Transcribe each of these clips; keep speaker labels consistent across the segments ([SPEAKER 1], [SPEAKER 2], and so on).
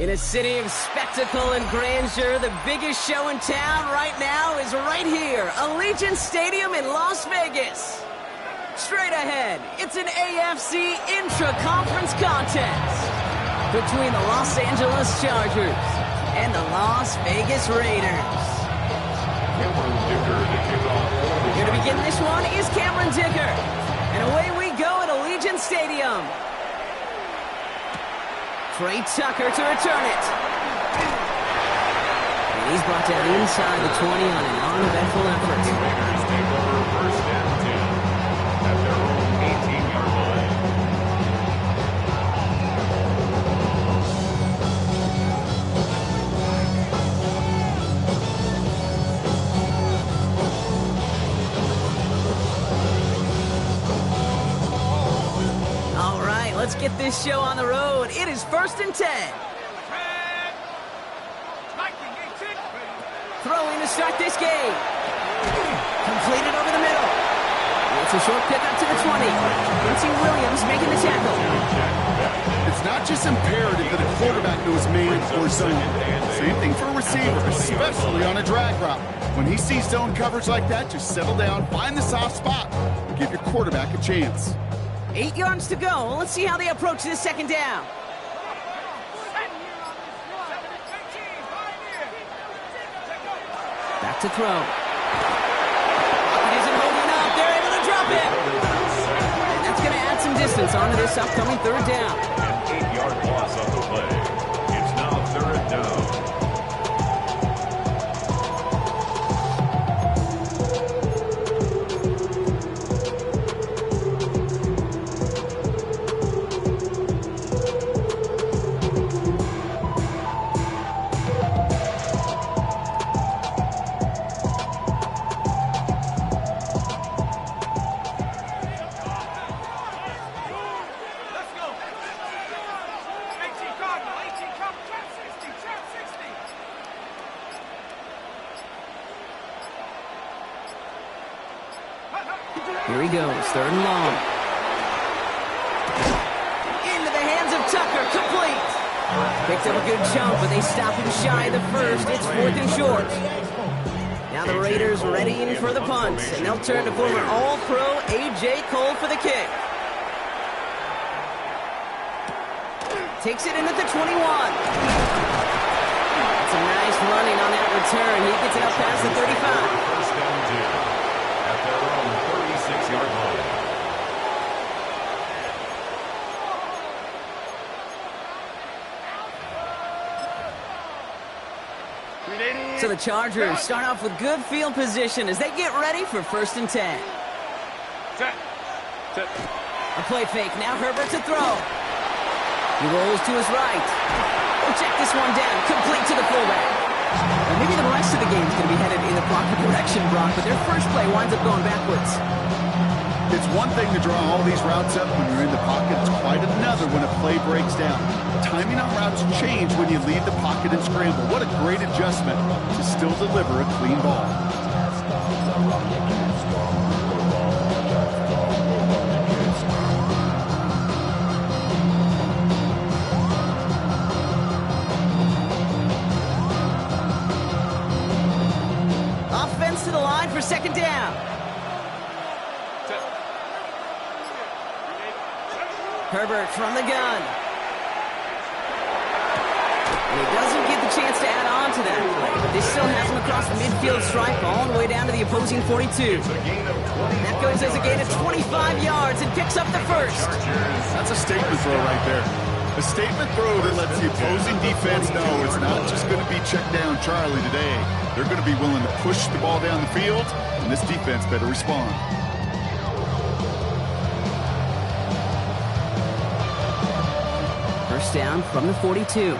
[SPEAKER 1] In a city of spectacle and grandeur, the biggest show in town right now is right here, Allegiant Stadium in Las Vegas. Straight ahead, it's an AFC intra-conference contest between the Los Angeles Chargers and the Las Vegas Raiders. Here to begin this one is Cameron Dicker. And away we go at Allegiant Stadium. Trey Tucker to return it. And he's brought down inside the 20 on an uneventful effort.
[SPEAKER 2] Raiders take over first and 10 at their own 18-yard line.
[SPEAKER 1] All right, let's get this show on the road. It is first and 10. Throwing to start this game. Completed over the middle. It's a short pick up to the 20. Quincy Williams making the tackle.
[SPEAKER 3] It's not just imperative that a quarterback knows man or zone. Same thing for a receiver, especially on a drag route. When he sees zone coverage like that, just settle down, find the soft spot, and give your quarterback a chance.
[SPEAKER 1] 8 yards to go. Let's see how they approach this second down. Back to throw. It isn't holding up. They're able to drop it. And that's going to add some distance onto this upcoming third down.
[SPEAKER 2] An 8-yard loss on the play. It's now third down.
[SPEAKER 1] Here he goes, third and long. Into the hands of Tucker, complete. Picked up a good chunk, but they stop him shy of the first. It's fourth and short. Now the Raiders readying for the punt, and they'll turn to former All-Pro A.J. Cole for the kick. Takes it in at the 21. That's a nice running on that return. He gets it up past the 35.
[SPEAKER 2] First down 2 at their own 36-yard line.
[SPEAKER 1] So the Chargers start off with good field position as they get ready for first and 10. A play fake, now Herbert to throw. He rolls to his right. We'll check this one down, complete to the fullback. And maybe the rest of the game is going to be headed in the proper direction, Brock, but their first play winds up going backwards.
[SPEAKER 3] It's one thing to draw all these routes up when you're in the pocket. It's quite another when a play breaks down. Timing on routes change when you leave the pocket and scramble. What a great adjustment to still deliver a clean ball.
[SPEAKER 1] Offense to the line for second down. Herbert from the gun. And he doesn't get the chance to add on to that play, but they still has him across the midfield stripe all the way down to the opposing 42. That goes as a gain of 25 yards and picks up the first.
[SPEAKER 3] That's a statement throw right there. A statement throw that lets the opposing defense know it's not just going to be check down Charlie today. They're going to be willing to push the ball down the field, and this defense better respond.
[SPEAKER 1] First down from the 42.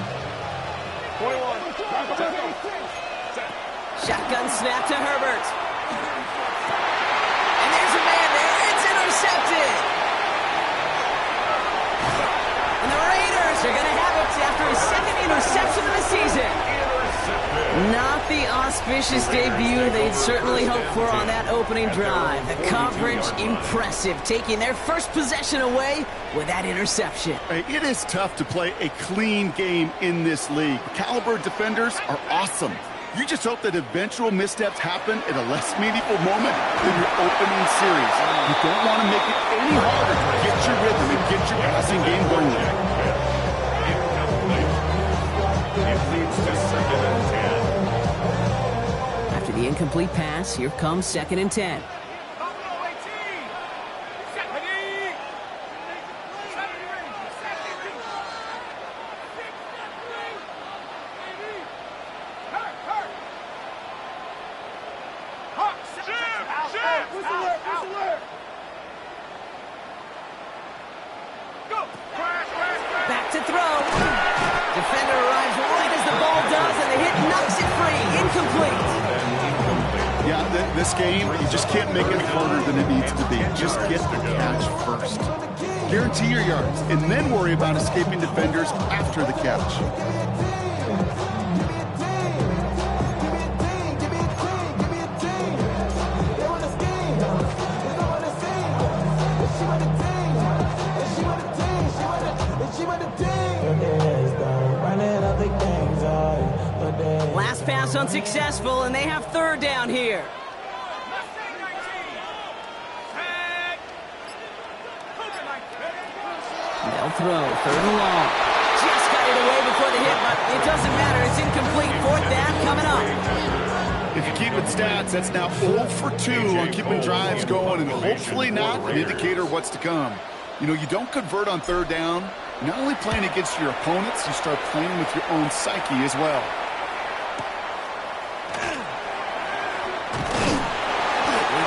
[SPEAKER 1] Shotgun snap to Herbert. And there's a man there. It's intercepted. And the Raiders are going to have it after his second interception of the season. Not the auspicious debut they'd certainly hoped for on that opening drive. The coverage, impressive, taking their first possession away with that interception.
[SPEAKER 3] It is tough to play a clean game in this league. Caliber defenders are awesome. You just hope that eventual missteps happen at a less meaningful moment than your opening series. You don't want to make it any harder to get your rhythm and get your passing game going.
[SPEAKER 2] It leads to 2nd and 10.
[SPEAKER 1] After the incomplete pass, here comes 2nd and 10. Back to throw. Defender arrives right as the ball does, and the hit knocks it free. Incomplete.
[SPEAKER 3] Yeah, this game, you just can't make it harder than it needs to be. Just get the catch first. Guarantee your yards, and then worry about escaping defenders after the catch.
[SPEAKER 1] Last pass unsuccessful, and they have 3rd down here. They'll throw, 3rd and long. Just got it away before the hit, but it doesn't matter. It's incomplete. 4th down coming up.
[SPEAKER 3] If you keep it stats, that's now 0 for 2 on keeping drives going, and hopefully not an indicator of what's to come. You know, you don't convert on 3rd down. You're not only playing against your opponents, you start playing with your own psyche as well.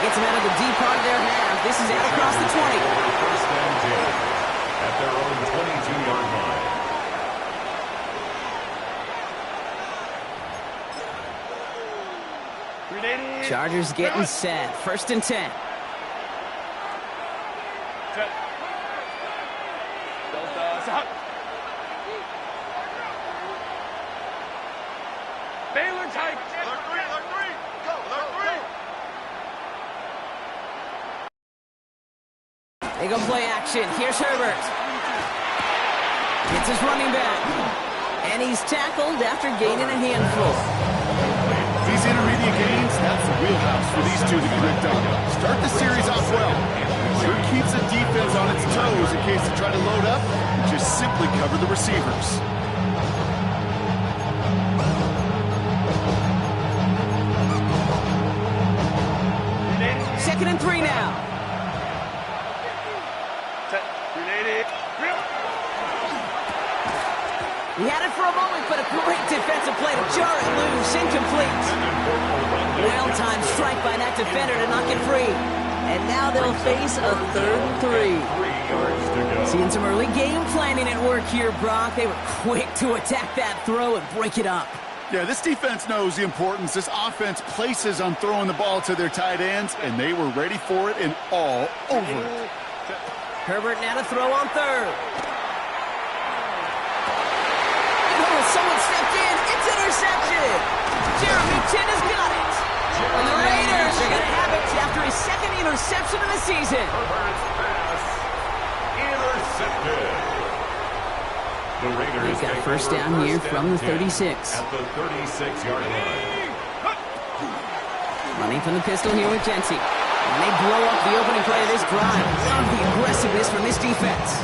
[SPEAKER 1] He gets him out of the deep part of their half. This is out across the 20.
[SPEAKER 2] 1st and 10 at their own 22-yard line.
[SPEAKER 1] Chargers getting set. 1st and 10.
[SPEAKER 2] Baylor type.
[SPEAKER 1] They go play action. Here's Herbert. It's his running back. And he's tackled after gaining a handful.
[SPEAKER 3] These intermediate gains, that's the wheelhouse for these two to connect on. Start the series off well. Sure keeps the defense on its toes in case they try to load up and just simply cover the receivers.
[SPEAKER 1] 2nd and 3 now. He had it for a moment, but a great defensive play to jar it loose. Incomplete. Well-timed strike by that defender to knock it free. And now they'll face a 3rd and 3. Seeing some early game planning at work here, Brock. They were quick to attack that throw and break it up.
[SPEAKER 3] Yeah, this defense knows the importance this offense places on throwing the ball to their tight ends, and they were ready for it and all over it.
[SPEAKER 1] Herbert now to throw on 3rd. Oh, someone stepped in. It's interception. Jeremy Chin has got it. And the Raiders are going to have it after his 2nd interception of the season.
[SPEAKER 2] Herbert's pass intercepted. The Raiders
[SPEAKER 1] They've got 1st down here from the 36.
[SPEAKER 2] At the 36-yard line.
[SPEAKER 1] Running from the pistol here with Jency. And they blow up the opening play of this drive. Love the aggressiveness from this defense.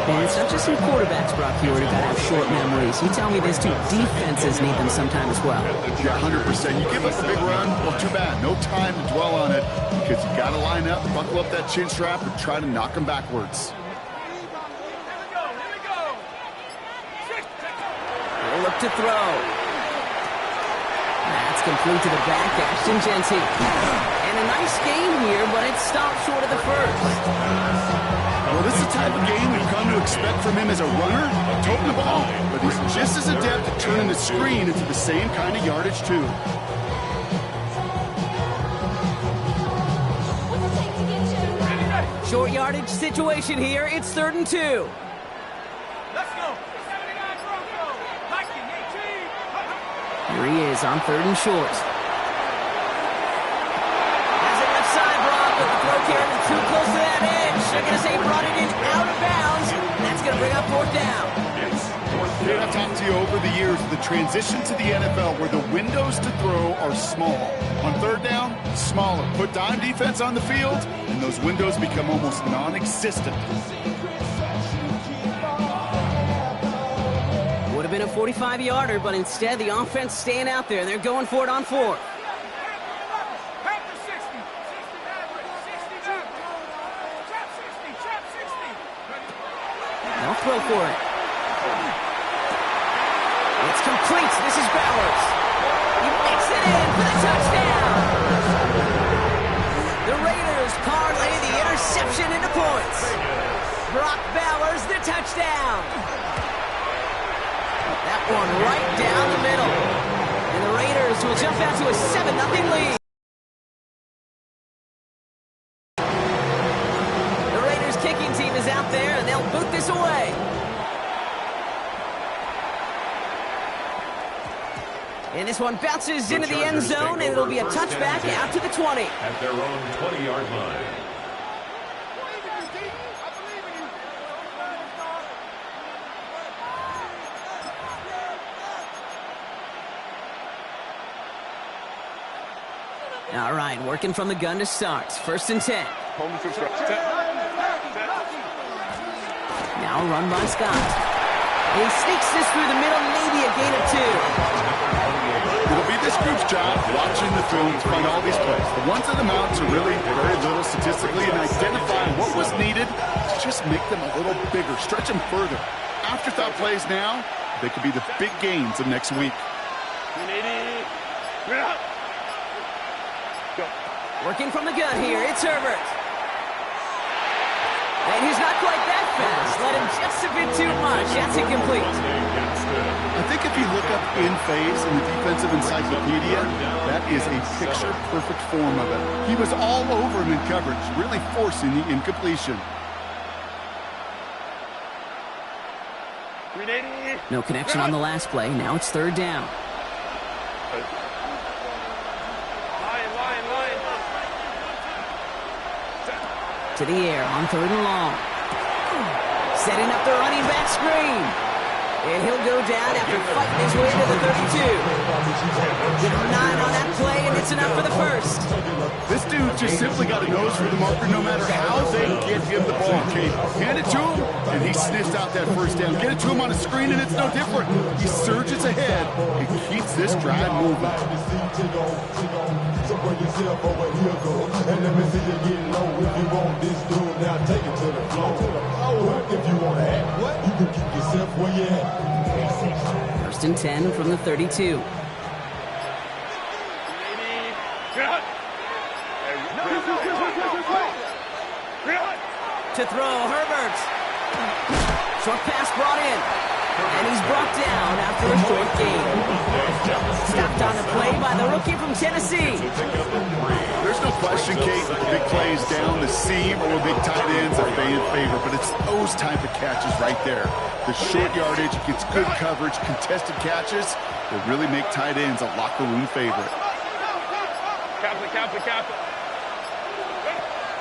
[SPEAKER 1] And it's not just some quarterbacks, Brock, here that have short memories. You tell me this too. Defenses need them sometime as well.
[SPEAKER 3] Yeah, 100%. You give up a big run, well, too bad. No time to dwell on it because you got to line up, buckle up that chin strap, and try to knock them backwards.
[SPEAKER 1] They'll look to throw. That's complete to the back, Ashton Jency. And a nice gain here, but it stopped short of the 1st.
[SPEAKER 3] Well, this is the type of game we've come to expect from him as a runner, toting the ball, but he's just as adept at turning the screen into the same kind of yardage, too.
[SPEAKER 1] Short yardage situation here. It's 3rd and 2.
[SPEAKER 2] Let's go.
[SPEAKER 1] Here he is on 3rd and short. Has it left side, Brock, but the throw carried him too close to that edge. They're going to say brought it in out of bounds. That's going to bring up 4th down.
[SPEAKER 3] I've talked to you over the years of the transition to the NFL where the windows to throw are small. On 3rd down, smaller. Put dime defense on the field, and those windows become almost non-existent.
[SPEAKER 1] Would have been a 45-yarder, but instead the offense staying out there. They're going for it on 4th. They'll throw for it. It's complete. This is Bowers. He makes it in for the touchdown. The Raiders parlay the interception into points. Brock Bowers, the touchdown. That one right down the middle. And the Raiders will jump out to a 7-0 lead. The Raiders kicking team is out there, and they'll boot this away. And this one bounces into the end zone, and it'll be a touchback out to the 20.
[SPEAKER 2] At their own 20-yard line.
[SPEAKER 1] All right, working from the gun to start. 1st and 10. Now run by Scott. He sneaks this through the middle, maybe a gain of 2.
[SPEAKER 3] It'll be this group's job watching the film to find all these plays. The ones that amount to really very little statistically and identifying what was needed to just make them a little bigger, stretch them further. Afterthought plays now, they could be the big gains of next week.
[SPEAKER 1] Working from the gun here, it's Herbert. And he's not quite that fast. Let him just a bit too much. That's incomplete.
[SPEAKER 3] I think if you look up in phase in the defensive encyclopedia, that is a picture-perfect form of it. He was all over him in coverage, really forcing the incompletion.
[SPEAKER 1] No connection on the last play. Now it's 3rd down. To the air on 3rd and long. Setting up the running back screen. And he'll go down after fighting his way to the 32. Give him 9 on that play, and it's enough for the 1st.
[SPEAKER 3] This dude just simply got a nose for the marker no matter how they get him the ball. Okay, hand it to him, and he sniffs out that 1st down. Get it to him on a screen, and it's no different. He surges ahead and keeps this drive moving. So bring yourself over here, go. And let me see you get low. If you want this dude, now take it to the floor. If you want to act, what? You can keep yourself where you at.
[SPEAKER 1] 1st and 10 from the 32. To throw, Herbert. Short pass brought in. And he's brought down after a short gain. Stopped on the play by the rookie from Tennessee.
[SPEAKER 3] There's no question, Kate, that the big plays down the seam or big tight ends are fan favorite, but it's those type of catches right there. The short yardage, gets good coverage, contested catches that really make tight ends a locker room favorite.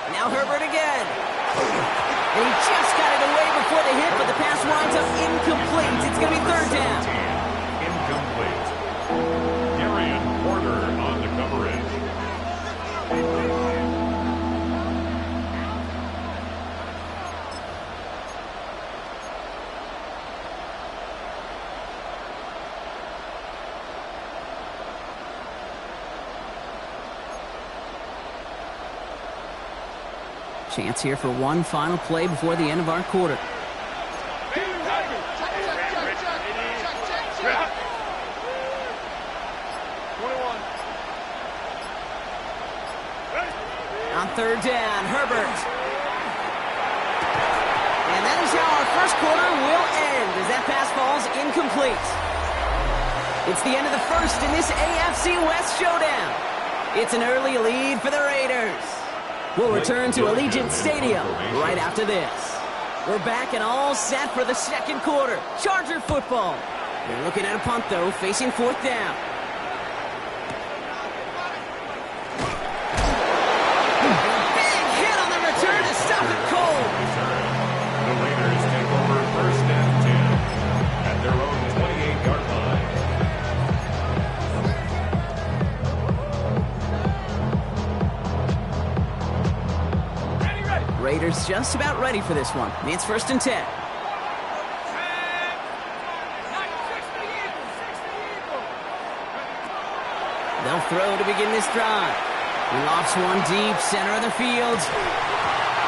[SPEAKER 1] Now Herbert again. And he just got it away before the hit, but the pass winds up incomplete. It's going to be 3rd down.
[SPEAKER 2] Incomplete. Darian Porter on the coverage.
[SPEAKER 1] Chance here for one final play before the end of our quarter. On 3rd down, Herbert. And that is how our 1st quarter will end as that pass falls incomplete. It's the end of the 1st in this AFC West showdown. It's an early lead for the Raiders. We'll return to Allegiant Stadium right after this. We're back and all set for the 2nd quarter. Charger football. They're looking at a punt, though, facing 4th down. Steelers just about ready for this one. It's 1st and 10. They'll throw to begin this drive. He lofts one deep, center of the field.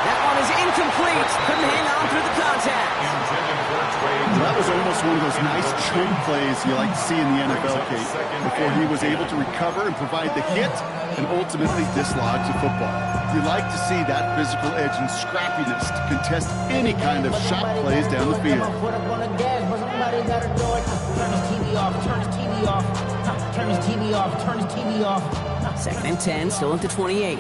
[SPEAKER 1] That one is incomplete. Couldn't hang on through the contact.
[SPEAKER 3] That was almost one of those nice chunk plays you like to see in the NFL, Kate, before he was able to recover and provide the hit and ultimately dislodge the football. You like to see that physical edge and scrappiness to contest any kind of shot plays down the field.
[SPEAKER 4] Turn his TV off.
[SPEAKER 1] 2nd and 10, still at the 28.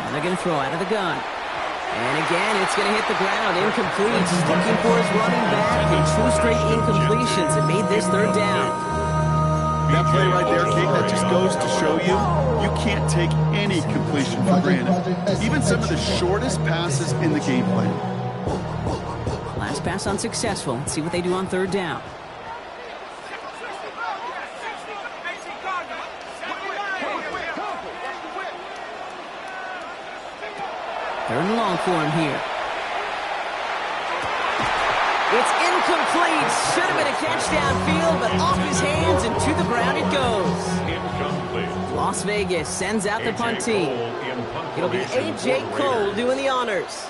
[SPEAKER 1] And they're going to throw out of the gun. And again, it's going to hit the ground. Incomplete. Looking for his running back. And 2 straight incompletions. It made this 3rd down.
[SPEAKER 3] That play right there, Kate, that just goes to show you, you can't take any completion for granted. Even some of the shortest passes in the game plan.
[SPEAKER 1] Last pass unsuccessful. Let's see what they do on 3rd down. 3rd and long for him here. It's incomplete. Should have been a catch downfield, but off his hands and to the ground it goes.
[SPEAKER 2] Incomplete.
[SPEAKER 1] Las Vegas sends out the punt team. It'll be A.J. Cole doing the honors.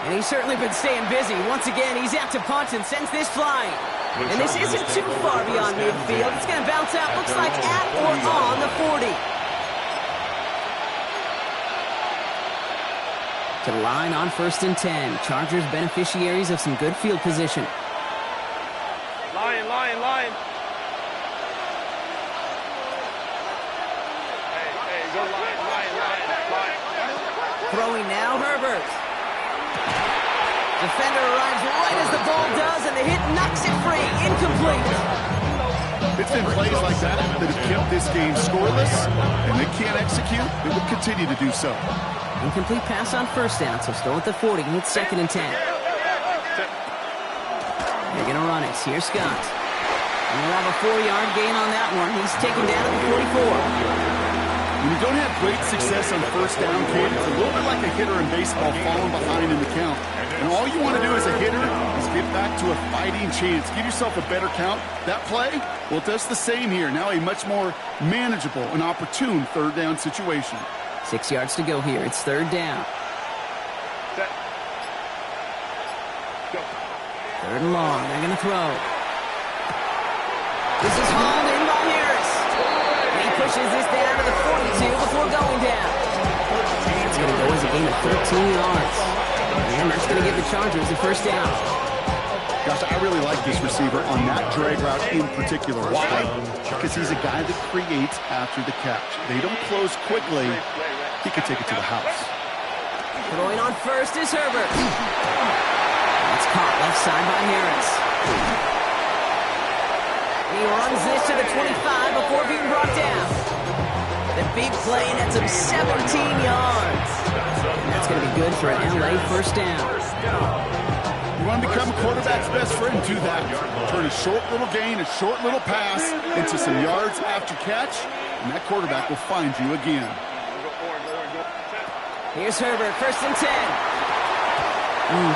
[SPEAKER 1] And he's certainly been staying busy. Once again, he's out to punt and sends this flying. And this isn't too far beyond midfield. It's going to bounce out, looks like at or on the 40. To the line on 1st and 10. Chargers beneficiaries of some good field position.
[SPEAKER 2] Lion. Hey, go lion.
[SPEAKER 1] Throwing now, Herbert. Defender arrives right as the ball does, and the hit knocks it free. Incomplete.
[SPEAKER 3] It's been plays like that that have kept this game scoreless, and they can't execute. It will continue to do so.
[SPEAKER 1] Incomplete pass on 1st down, so still at the 40. It's 2nd and 10. They're going to run it. Here's Scott. And we'll have a 4-yard gain on that one. He's taken down at the 44.
[SPEAKER 3] When you don't have great success on 1st down, Kate, it's a little bit like a hitter in baseball falling behind in the count. And all you want to do as a hitter is get back to a fighting chance. Give yourself a better count. That play, well, it does the same here. Now a much more manageable and opportune 3rd down situation.
[SPEAKER 1] 6 yards to go here. It's 3rd down. 3rd and long. They're going to throw. This is hauled in by Harris. And he pushes this down to the 42 before going down. It's going to go as a gain of 13 yards. And that's going to give the Chargers the 1st down.
[SPEAKER 3] Gosh, I really like this receiver on that drag route in particular. Why? Because he's a guy that creates after the catch. They don't close quickly. He can take it to the house.
[SPEAKER 1] Throwing on 1st is Herbert. That's caught left side by Harris. He runs this to the 25 before being brought down. The big play nets him 17 yards. And that's going to be good for an LA 1st down.
[SPEAKER 3] You want to become a quarterback's best friend? Do that. Turn a short little gain, a short little pass into some yards after catch, and that quarterback will find you again.
[SPEAKER 1] Here's Herbert, 1st and 10.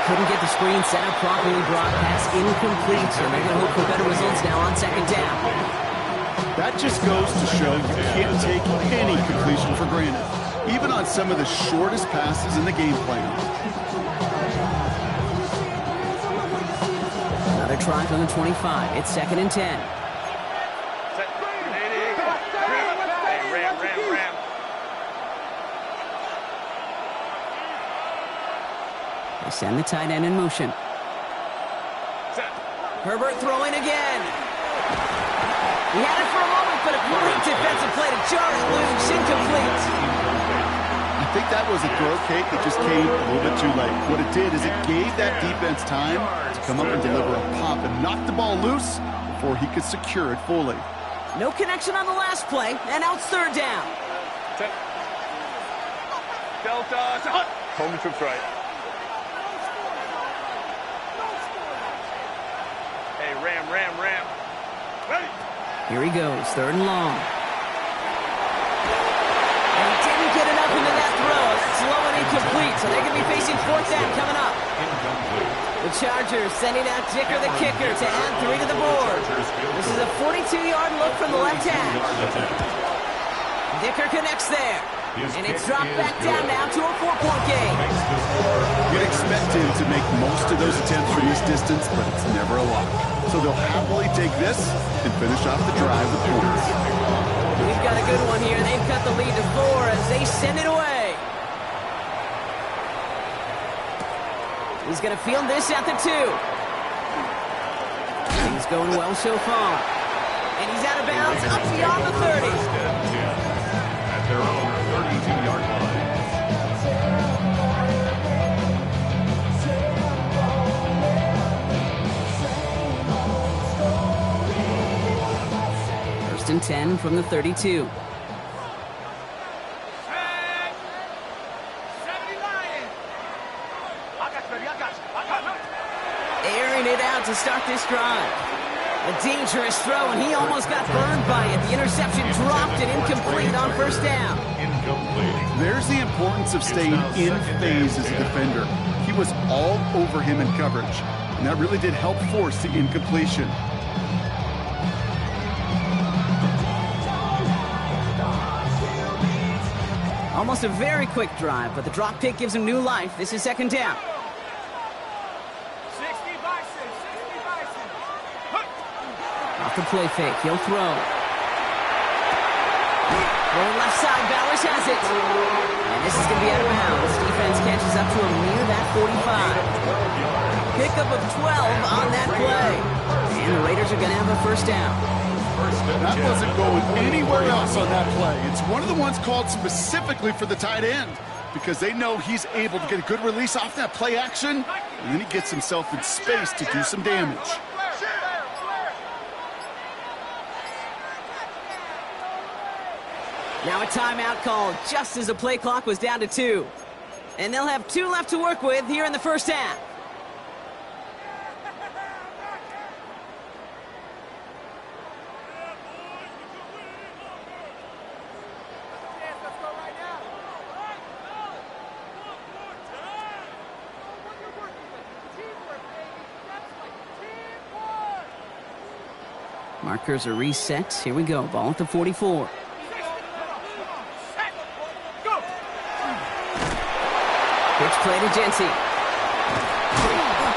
[SPEAKER 1] Couldn't get the screen set up properly. Broadcast incomplete, so they're going to hope for better results now on 2nd down.
[SPEAKER 3] That just goes to show you can't take any completion for granted, even on some of the shortest passes in the game plan.
[SPEAKER 1] Another try from the 25. It's 2nd and 10.
[SPEAKER 2] Ram.
[SPEAKER 1] They send the tight end in motion. Herbert throwing again. He had it for a moment, but a great defensive play to jar it loose. Incomplete.
[SPEAKER 3] I think that was a throw, Kate, that just came a little bit too late. What it did is it gave that defense time to come up and deliver a pop and knock the ball loose before he could secure it fully.
[SPEAKER 1] No connection on the last play, and now it's 3rd down.
[SPEAKER 2] Delta. Home troops right. Hey, Ram.
[SPEAKER 1] Here he goes, 3rd and long. And he didn't get enough into that throw. That's low and incomplete, so they're going to be facing 4th down coming up. The Chargers sending out Dicker the kicker to add 3 to the board. This is a 42-yard look from the left hash. Dicker connects there. And it's dropped back down now to a 4-point game.
[SPEAKER 3] You'd expect him to make most of those attempts from this distance, but it's never a lot. So they'll happily take this and finish off the drive with points.
[SPEAKER 1] We've got a good one here. They've cut the lead to 4 as they send it away. He's going to field this at the 2. Things going well so far. And he's out of bounds up beyond the 30.
[SPEAKER 2] At their own 32-yard line.
[SPEAKER 1] First and 10 from the 32. Airing it out to start this drive. A dangerous throw, and he almost got burned by it. The interception dropped and incomplete on 1st down.
[SPEAKER 2] Incomplete.
[SPEAKER 3] There's the importance of staying in phase as a defender. He was all over him in coverage, and that really did help force the incompletion.
[SPEAKER 1] Almost a very quick drive, but the drop kick gives him new life. This is 2nd down. Off the play fake, he'll throw. Going left side, Bowers has it. And this is going to be out of bounds. Defense catches up to him near that 45. Pickup of 12 on that play. And the Raiders are going to have a 1st down.
[SPEAKER 3] That wasn't going anywhere else on that play. It's one of the ones called specifically for the tight end because they know he's able to get a good release off that play action, and then he gets himself in space to do some damage.
[SPEAKER 1] Now a timeout called just as the play clock was down to 2. And they'll have 2 left to work with here in the 1st half. Markers are reset. Here we go. Ball at the 44. Pitch play to Jency.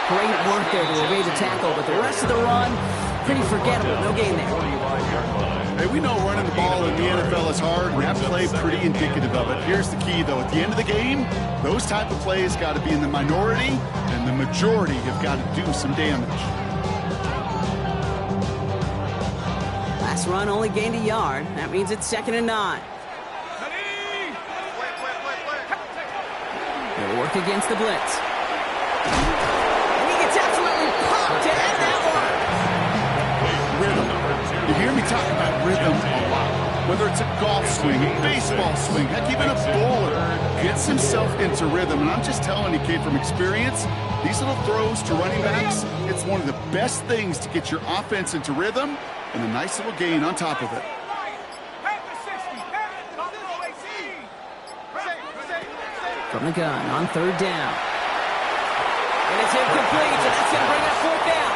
[SPEAKER 1] Great work there to evade the tackle, but the rest of the run, pretty forgettable. No gain there.
[SPEAKER 3] Hey, we know running the ball in the NFL is hard, and that play pretty indicative of it. Here's the key, though. At the end of the game, those type of plays got to be in the minority, and the majority have got to do some damage.
[SPEAKER 1] Last run only gained a yard. That means it's 2nd and 9. They'll work against the blitz. And he gets absolutely pumped to end that one.
[SPEAKER 3] Rhythm. You hear me talk about rhythm a lot. Whether it's a golf swing, a baseball swing, heck, even a bowler gets himself into rhythm. And I'm just telling you, kid, from experience, these little throws to running backs, it's one of the best things to get your offense into rhythm and a nice little gain on top of it.
[SPEAKER 1] From the gun on 3rd down. And it's incomplete, and that's going to bring up 4th down.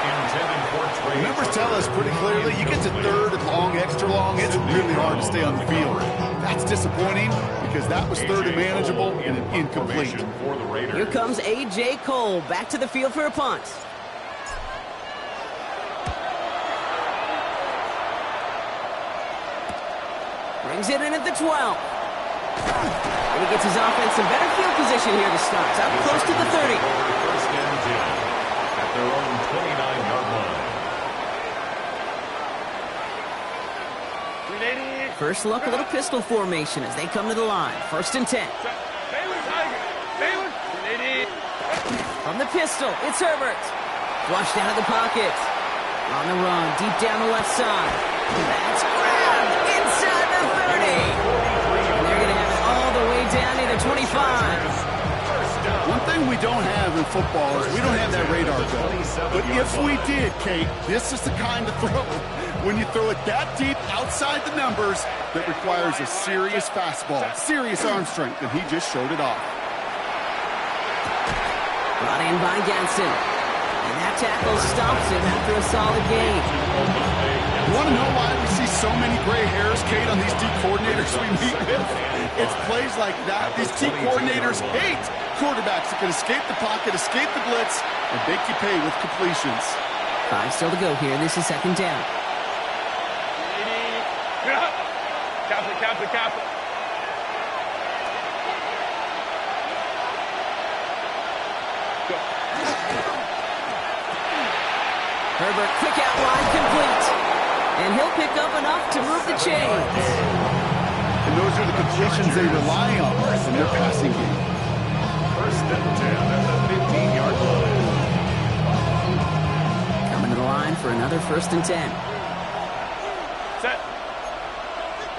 [SPEAKER 3] Numbers tell us pretty clearly, you get to 3rd and long, extra long, it's really hard to stay on the field. That's disappointing because that was 3rd and manageable and an incomplete.
[SPEAKER 1] Here comes A.J. Cole back to the field for a punt. Brings it in at the 12. And he gets his offense some better field position here to start. Up close to the 30.
[SPEAKER 2] 1st and 10 at their own 29-yard line.
[SPEAKER 1] First look, a little pistol formation as they come to the line. 1st and 10. From the pistol, it's Herbert. Flushed out of the pocket. On the run, deep down the left side. That's grabbed inside the 30. And they're going to have it all the way down to the 25.
[SPEAKER 3] One thing we don't have in football is we don't have that radar gun. But if we did, Kate, this is the kind of throw when you throw it that deep outside the numbers, that requires a serious fastball, serious arm strength, and he just showed it off.
[SPEAKER 1] Brought in by Ganson. And that tackle stops him after a solid gain.
[SPEAKER 3] You want to know why we see so many gray hairs, Kate, on these D coordinators we meet with? It's plays like that. These D coordinators hate quarterbacks that can escape the pocket, escape the blitz, and make you pay with completions.
[SPEAKER 1] 5 still to go here. This is second down.
[SPEAKER 2] Kappa.
[SPEAKER 1] Herbert, quick out wide, complete. And he'll pick up enough to move the chains.
[SPEAKER 3] And those are the completions they rely on in their passing game.
[SPEAKER 2] First and 10 at the 15-yard line.
[SPEAKER 1] Coming to the line for another first and 10.
[SPEAKER 2] Set.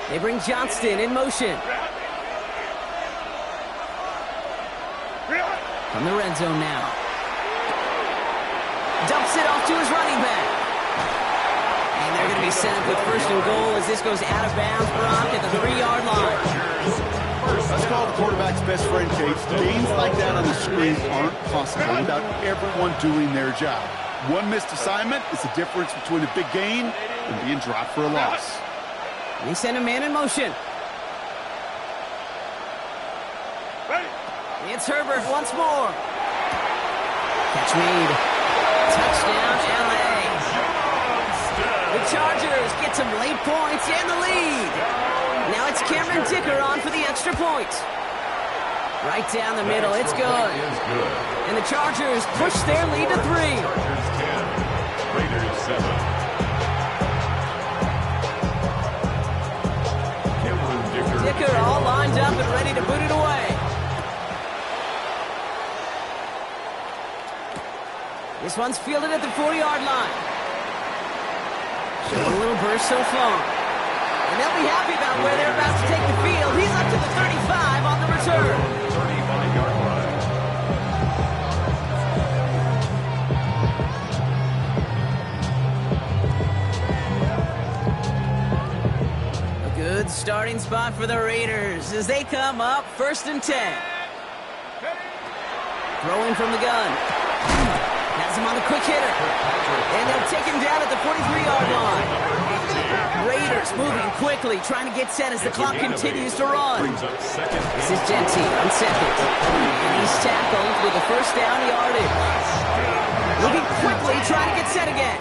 [SPEAKER 1] They bring Johnston in motion. From the red zone now. Dumps it off to his running back. And they're going to be set up with first and goal as this goes out of bounds, Brock, at the 3-yard line.
[SPEAKER 3] That's called the quarterback's best friend, Kate. Games like that on the screen aren't possible without everyone doing their job. One missed assignment is the difference between a big gain and being dropped for a loss.
[SPEAKER 1] They send a man in motion. It's Herbert once more. Catch made. Touchdown, LA. The Chargers get some late points and the lead. Now it's Cameron Dicker on for the extra point. Right down the middle, it's good. And the Chargers push their lead to 3.
[SPEAKER 2] Chargers 10, Raiders 7. Cameron
[SPEAKER 1] Dicker all lined up and ready to boot it away. This one's fielded at the 40-yard line. Showing a little burst so far. And they'll be happy about where they're about to take the field. He's up to the 35 on the return.
[SPEAKER 2] 35-yard line.
[SPEAKER 1] A good starting spot for the Raiders as they come up first and 10. Throwing from the gun. Has him on a quick hitter. And they'll take him down at the 43-yard line. Raiders moving quickly, trying to get set as the clock continues to run. This is Genty on second. And he's tackled with a first down yardage. Moving quickly, trying to get set again.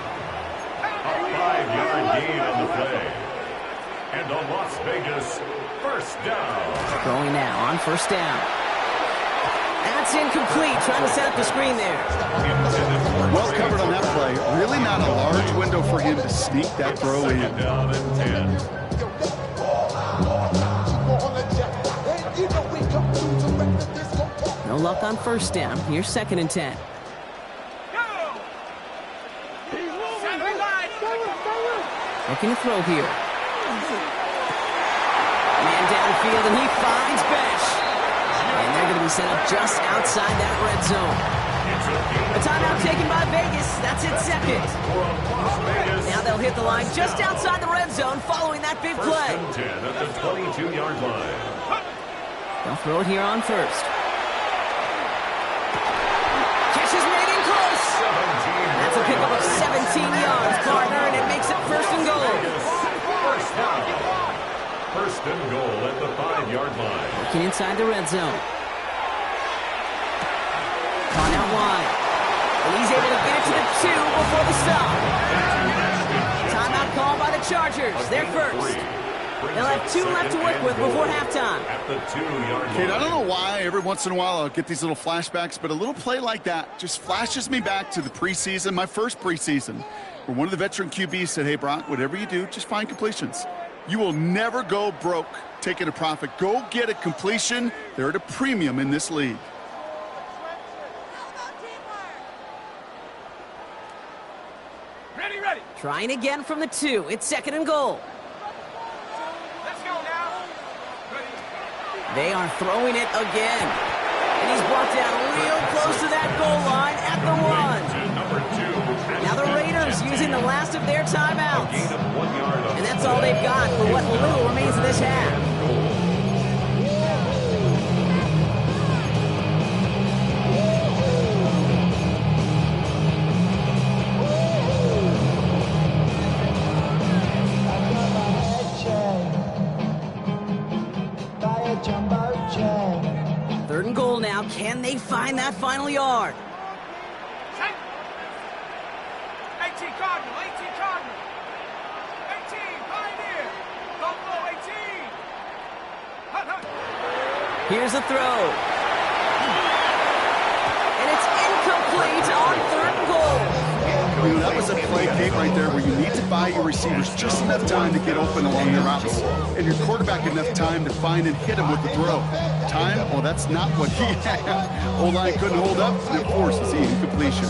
[SPEAKER 2] A 5-yard gain on the play. And a Las Vegas first down.
[SPEAKER 1] Throwing now on first down. That's incomplete, trying to set up the screen there.
[SPEAKER 3] Well covered on that play. Really not a large window for him to sneak that throw in.
[SPEAKER 2] Down and 10.
[SPEAKER 1] No luck on first down. Here's second and 10. Looking to throw here. Man downfield, and he finds Bench. And they're going to be set up just outside that red zone. A timeout taken by Vegas. That's its second. Now they'll hit the line just outside the red zone following that big play.
[SPEAKER 2] First and 10 at the 22-yard line.
[SPEAKER 1] They'll throw it here on first. Catch is made in close. That's a pickup of 17 yards, partner, and it makes it first and goal.
[SPEAKER 2] First and goal at the 5-yard line.
[SPEAKER 1] Looking inside the red zone. Caught out wide. And he's able to get it to the 2 before the stop. Timeout called by the Chargers. They're first. They'll have 2 left to work with before halftime.
[SPEAKER 2] At the 2-yard line.
[SPEAKER 3] Kate, I don't know why every once in a while I'll get these little flashbacks, but a little play like that just flashes me back to the preseason, my first preseason, where one of the veteran QBs said, hey, Brock, whatever you do, just find completions. You will never go broke taking a profit. Go get a completion. They're at a premium in this league.
[SPEAKER 2] Ready.
[SPEAKER 1] Trying again from the 2. It's second and goal.
[SPEAKER 2] Let's go now.
[SPEAKER 1] They are throwing it again. And he's brought down real close to that goal line at the 1.
[SPEAKER 2] Number 2.
[SPEAKER 1] Now the Raiders using using the last of their timeouts.
[SPEAKER 2] A gain of 1 yard on
[SPEAKER 1] And that's all they've got for what little remains of this half. Third and goal now. Can they find that final yard?
[SPEAKER 5] 18 Cardinal, 18 Cardinal. 18, Pioneer. Go for 18. Hut, hut.
[SPEAKER 1] Here's a throw. And it's incomplete on third and goal.
[SPEAKER 3] You know, that was a play, Kate, right there where you need to buy your receivers just enough time to get open along their routes, and your quarterback enough time to find and hit him with the throw. Time? Well, that's not what he had. O-line couldn't hold up, and it forces the incompletion.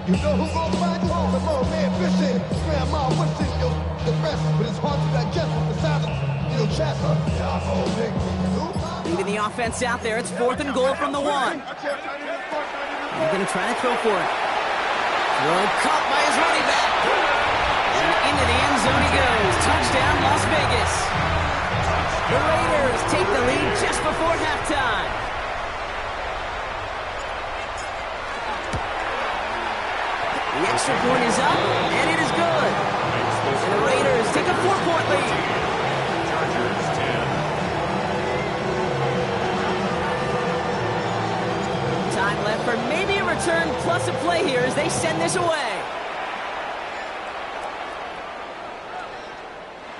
[SPEAKER 6] You know who gon' find you? Some old man fishing. Grandma wishing you the best, but it's hard to digest with the sound of your chest.
[SPEAKER 1] Leading the offense out there. It's fourth and goal from the 1. They're going to try to throw for it. Throw caught by his running back. And into the end zone he goes. Touchdown, Las Vegas. The Raiders take the lead just before halftime. The extra point is up, and it is good. And the Raiders take a 4-point lead.
[SPEAKER 2] Chargers 10.
[SPEAKER 1] Time left for maybe a return plus a play here as they send this away.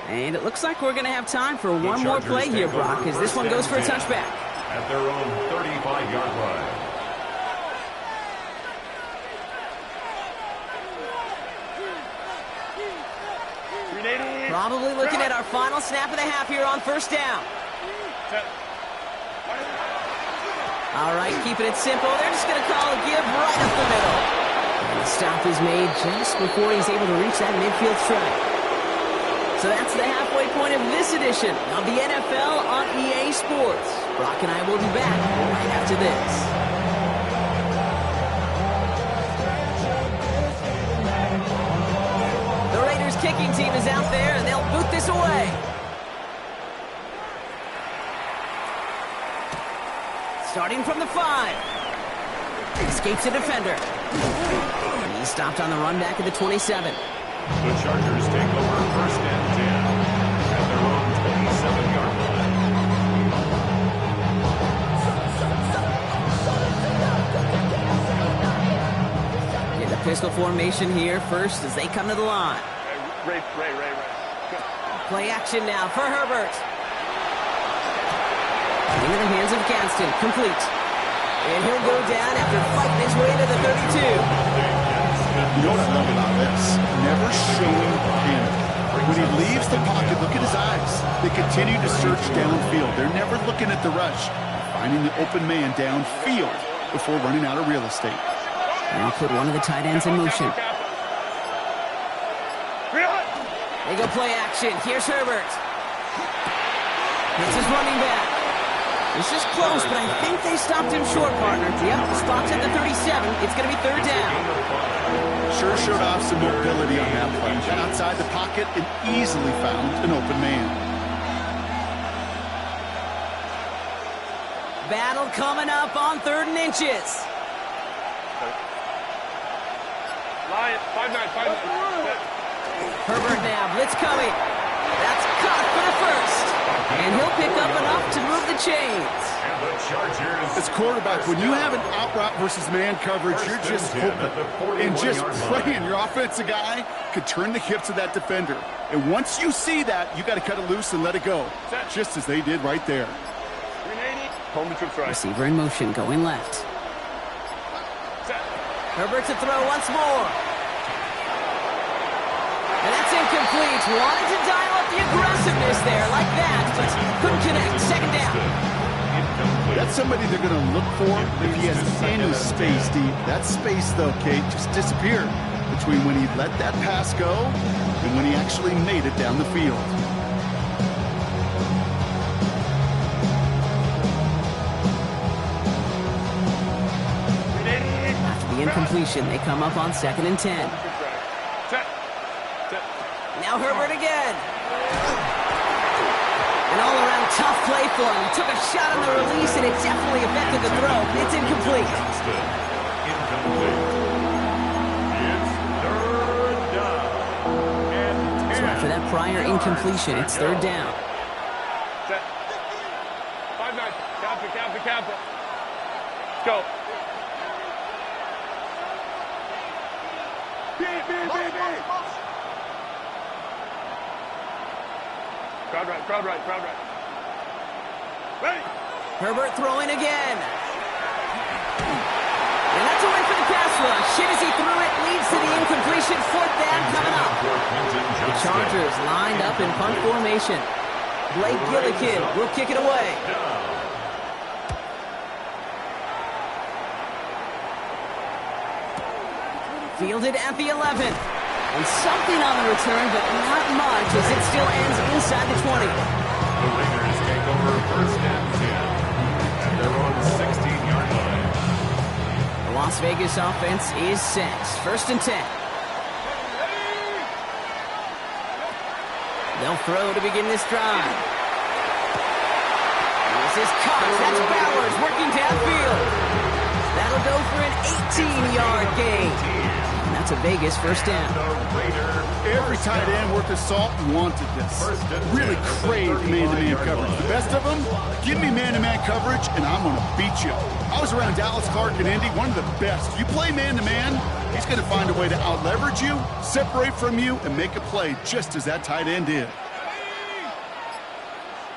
[SPEAKER 1] And it looks like we're going to have time for one more play here, Brock, as this one goes for a touchback.
[SPEAKER 2] At their own 35-yard line.
[SPEAKER 1] Probably looking at our final snap of the half here on first down. All right, keeping it simple. They're just going to call a give right up the middle. And the stop is made just before he's able to reach that midfield strike. So that's the halfway point of this edition of the NFL on EA Sports. Brock and I will be back right after this. Kicking team is out there, and they'll boot this away. Starting from the 5. Escapes a defender. And he's stopped on the run back at the 27.
[SPEAKER 2] The Chargers take over first and 10 at their own 27-yard line.
[SPEAKER 1] In the pistol formation here first as they come to the line.
[SPEAKER 5] Ray.
[SPEAKER 1] Play action now for Herbert. Into the hands of Gaston. Complete. And he'll go down after fighting his way to the 32.
[SPEAKER 3] You know what I love about this? Never showing panic. When he leaves the pocket, look at his eyes. They continue to search downfield. They're never looking at the rush. Finding the open man downfield before running out of real estate.
[SPEAKER 1] Now put one of the tight ends in motion. They go play action. Here's Herbert. It's his running back. This is close, but I think they stopped him short, partner. Yep, spots at the 37. It's going to be third down.
[SPEAKER 3] Sure showed off some mobility on that play. Got outside the pocket and easily found an open man.
[SPEAKER 1] Battle coming up on 3rd and inches.
[SPEAKER 5] Lion, 5-9.
[SPEAKER 1] Herbert now, blitz coming. That's caught for the first. And he'll pick up enough to move the chains.
[SPEAKER 2] And the Chargers.
[SPEAKER 3] As quarterback, when you have an out route versus man coverage, you're just hoping and just praying your offensive guy could turn the hips of that defender. And once you see that, you got to cut it loose and let it go, just as they did right there.
[SPEAKER 5] Home the trips right.
[SPEAKER 1] Receiver in motion, going left. Herbert to throw once more. And that's incomplete. Wanted to dial up the aggressiveness there like that, but couldn't connect. Second down.
[SPEAKER 3] That's somebody they're going to look for if he has any space deep. That space, though, Kate, just disappeared between when he let that pass go and when he actually made it down the field.
[SPEAKER 1] After the incompletion, they come up on 2nd and 10. Now Herbert again. An all-around tough play for him. He took a shot on the release, and it definitely affected the throw. It's incomplete. So after that prior incompletion, it's 3rd down.
[SPEAKER 5] Set. 5-9. Count it. Let's go. Crowd right. Ready.
[SPEAKER 1] Herbert throwing again. And that's a win for the pass rush. As he threw it, leads to the incompletion. 4th down coming up. The Chargers lined up in punt formation. Blake Gillikin will kick it away. Fielded at the 11. And something on the return, but not much, as it still ends inside the 20.
[SPEAKER 2] The Raiders take over 1st and 10 at their own 16-yard line.
[SPEAKER 1] The Las Vegas offense is set. 1st and 10. They'll throw to begin this drive. This is Cox. That's Bowers working downfield. That'll go for an 18-yard gain. That's a Vegas 1st down.
[SPEAKER 3] Every tight end worth his salt wanted this. Really craved man-to-man coverage. The best of them, give me man-to-man coverage, and I'm going to beat you. I was around Dallas Clark and Indy, one of the best. You play man-to-man, he's going to find a way to out-leverage you, separate from you, and make a play just as that tight end did.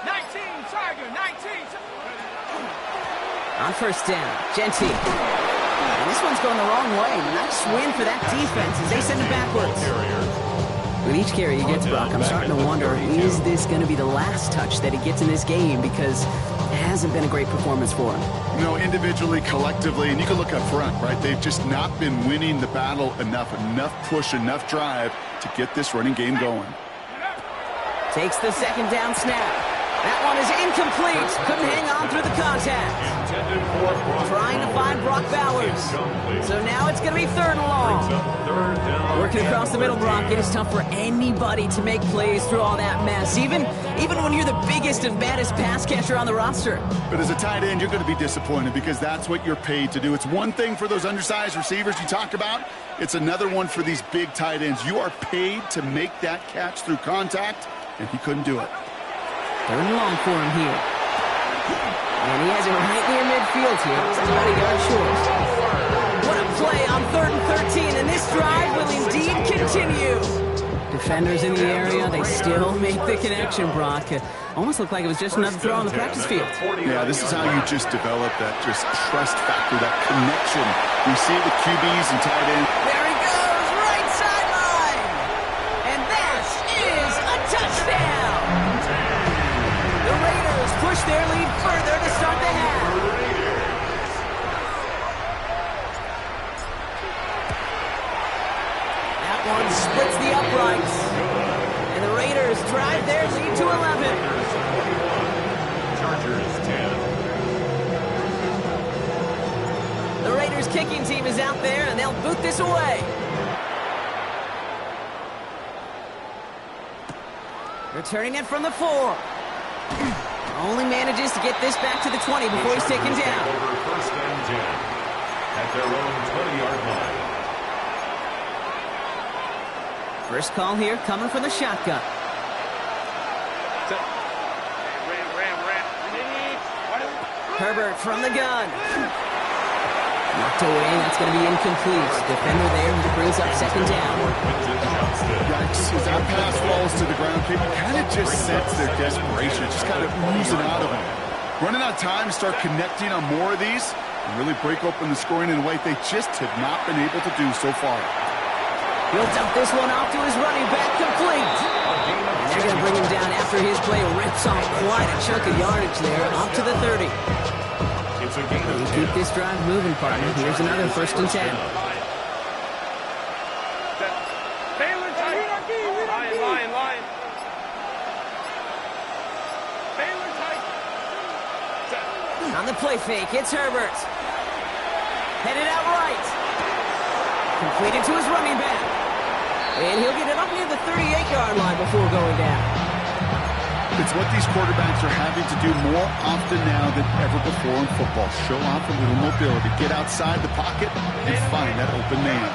[SPEAKER 5] 19, Tiger, 19.
[SPEAKER 1] On 1st down, Genty. And this one's going the wrong way. Nice win for that defense as they send it backwards. With each carry he gets, Brock, I'm starting to wonder, is this going to be the last touch that he gets in this game? Because it hasn't been a great performance for him.
[SPEAKER 3] You know, individually, collectively, and you can look up front, right? They've just not been winning the battle enough push, enough drive to get this running game going.
[SPEAKER 1] Takes the 2nd down snap. That one is incomplete. Couldn't hang on through the contact. Trying to find Brock Bowers. So now it's going to be 3rd and long. Working across the middle, Brock, it is tough for anybody to make plays through all that mess, even when you're the biggest and baddest pass catcher on the roster.
[SPEAKER 3] But as a tight end, you're going to be disappointed because that's what you're paid to do. It's one thing for those undersized receivers you talk about. It's another one for these big tight ends. You are paid to make that catch through contact, and he couldn't do it.
[SPEAKER 1] 3rd and long for him here. And he has it right near midfield here. It's about a yard short. What a play on 3rd and 13, and this drive will indeed continue. Defenders in the area, they still make the connection, Brock. Almost looked like it was just another throw on the practice field.
[SPEAKER 3] Yeah, this is how you just develop that just trust factor, that connection. We see it with QBs and tight ends.
[SPEAKER 1] There he goes, right sideline. And that is a touchdown. The Raiders push their lead further to start the half. That one splits the uprights. And the Raiders drive their lead to 11.
[SPEAKER 2] Chargers 10.
[SPEAKER 1] The Raiders kicking team is out there, and they'll boot this away. Returning it from the 4. Only manages to get this back to the 20 before he's taken down.
[SPEAKER 2] Over 1st and 10 at their own 20-yard line.
[SPEAKER 1] First call here coming from the shotgun. Herbert from the gun. Knocked away, that's going to be incomplete. Defender there who brings up 2nd down.
[SPEAKER 3] Yikes, as that pass falls to the ground, you kind of just sense their desperation. It's just kind of oozing out of them. Running out of time to start connecting on more of these and really break open the scoring in a way they just have not been able to do so far.
[SPEAKER 1] He'll dump this one off to his running back, complete. And they're going to bring him down after his play rips off quite a chunk of yardage there, up to the 30. keep this drive moving, partner. Here's another 1st and 10.
[SPEAKER 5] Baylor tight. Line. Baylor tight.
[SPEAKER 1] On the play fake, it's Herbert. Headed out right. Completed to his running back. And he'll get it up near the 38-yard line before going down.
[SPEAKER 3] It's what these quarterbacks are having to do more often now than ever before in football. Show off a little mobility. Get outside the pocket and find that open man.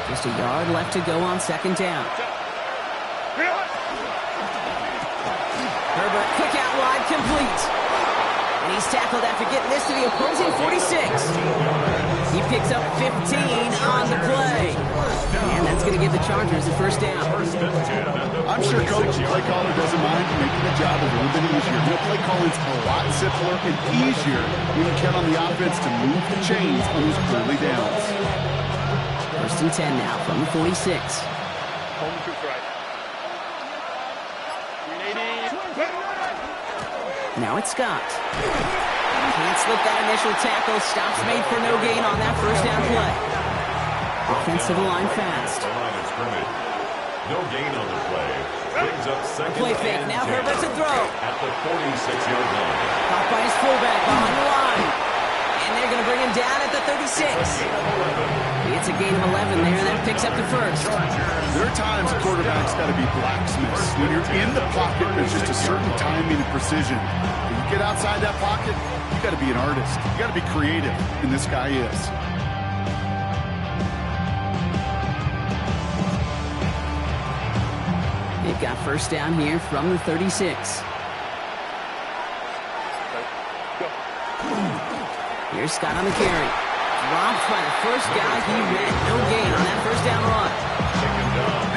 [SPEAKER 1] Just a yard left to go on 2nd down. Herbert, quick out wide, complete. And he's tackled after getting this to the opposing 46. He picks up 15 on the play. And that's going to give the Chargers the 1st down.
[SPEAKER 3] I'm sure coach and play caller doesn't mind making the job a little bit easier. Play calling's a lot simpler and easier when you count on the offense to move the chains on those early downs.
[SPEAKER 1] 1st and 10 now from the 46.
[SPEAKER 5] Home troops right. 380.
[SPEAKER 1] Now it's Scott. Can't slip that initial tackle. Stops made for no gain on that 1st down play. Offensive line fast.
[SPEAKER 2] No gain on the play. Brings up 2nd
[SPEAKER 1] Play fake.
[SPEAKER 2] and
[SPEAKER 1] Now
[SPEAKER 2] 10
[SPEAKER 1] Herbert to throw.
[SPEAKER 2] at the 46-yard line.
[SPEAKER 1] Caught by his fullback behind the line. And they're going to bring him down at the 36. It's a gain of 11 there. That picks up the 1st.
[SPEAKER 3] There are times a quarterback's got to be blacksmiths. When you're in the pocket, there's just a certain timing and precision. When you get outside that pocket, you got to be an artist. You got to be creative, and this guy is.
[SPEAKER 1] They've got 1st down here from the 36. Here's Scott on the carry. Dropped by the 1st guy he met. No gain on that 1st down run.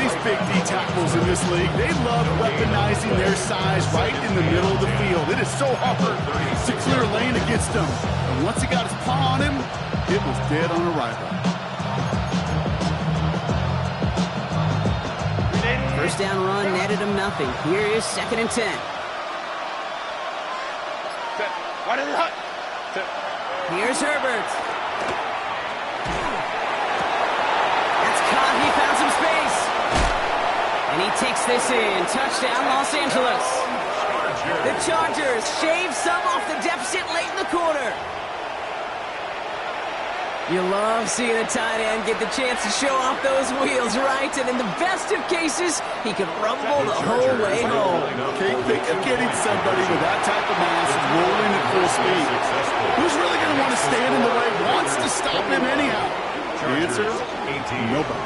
[SPEAKER 3] These big D tackles in this league, they love weaponizing their size right in the middle of the field. It is so hard to clear a lane against him. And once he got his paw on him, it was dead on arrival.
[SPEAKER 1] 1st down run netted him nothing. Here is 2nd and 10.
[SPEAKER 5] Right in the hut.
[SPEAKER 1] Here's Herbert. That's caught. He found some space. And he takes this in. Touchdown, Los Angeles. The Chargers shave some off the deficit late in the quarter. You love seeing a tight end get the chance to show off those wheels, right? And in the best of cases, he can rumble the whole way home.
[SPEAKER 3] Okay, think of getting somebody with that type of mass rolling at full speed. Who's really going to want to stand in the way, wants to stop him anyhow? The answer? Nobody.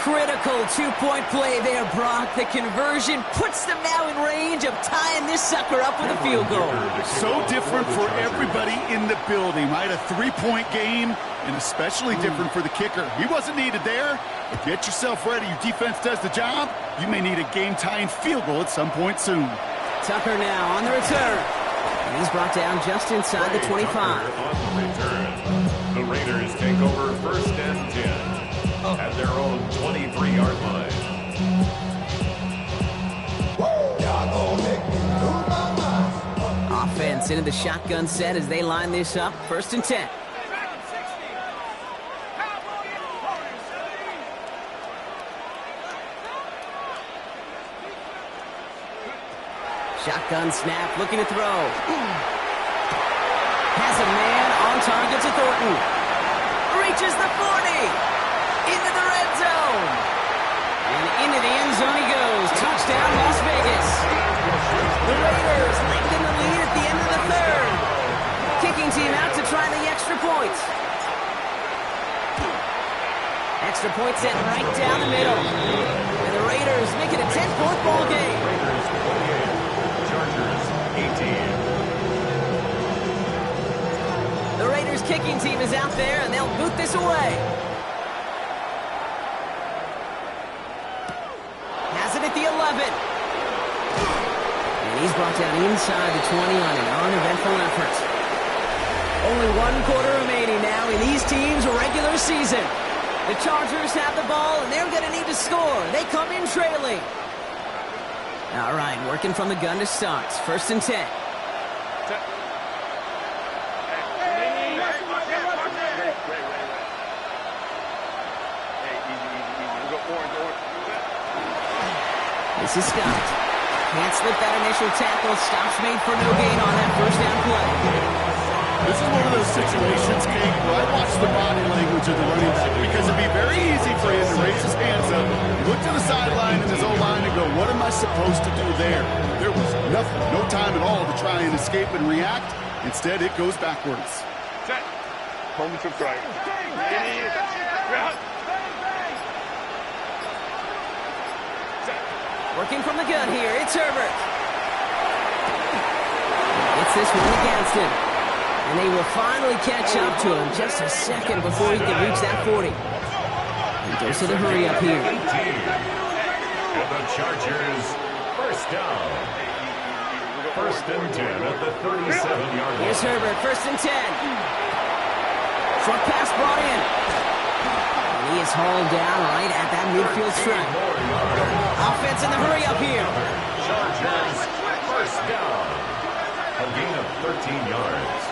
[SPEAKER 1] Critical two-point play there, Brock. The conversion puts them now in range of tying this sucker up with a field goal.
[SPEAKER 3] So different for everybody in the building, right? A 3-point game, and especially different for the kicker. He wasn't needed there, but get yourself ready. Your defense does the job. You may need a game-tying field goal at some point soon.
[SPEAKER 1] Tucker now on the return. And he's brought down just inside the 25.
[SPEAKER 2] On the return. The Raiders take over 1st and 10 at their own 23-yard line.
[SPEAKER 1] Offense into the shotgun set as they line this up. 1st and 10. Shotgun snap, looking to throw. Has a man on target to Thornton. Reaches the 40. Into the red zone. And into the end zone he goes. Touchdown, Las Vegas. The Raiders lengthen the lead at the end of the 3rd. Kicking team out to try the extra point. Extra point set right down the middle. And the Raiders make it a 10-point ball game.
[SPEAKER 2] Raiders 48, Chargers 18.
[SPEAKER 1] The Raiders kicking team is out there, and they'll boot this away. Has it at the 11. And he's brought down inside the 20 on an uneventful effort. Only 1 quarter remaining now in these teams' regular season. The Chargers have the ball, and they're going to need to score. They come in trailing. All right, working from the gun to start. 1st and 10. This is Scott. Can't slip that initial tackle. Stops made for no gain on that first down play.
[SPEAKER 3] This is one of those situations, Kate, where I watch the body language of the running back because it'd be very easy for him to raise his hands up, look to the sideline in his O-line and go, what am I supposed to do there? There was nothing, no time at all to try and escape and react. Instead, it goes backwards.
[SPEAKER 5] Set. Home to right.
[SPEAKER 1] Working from the gun here, it's Herbert. It's this one against him. And they will finally catch up to him just a second before he can reach that 40. He goes to the hurry up here.
[SPEAKER 2] And the Chargers first down. First and 10 at the 37-yard line.
[SPEAKER 1] Here's Herbert, first and 10. Short pass brought in. And he is hauled down right at that midfield stripe. Offense in the hurry up here.
[SPEAKER 2] Chargers first down. A gain of 13 yards.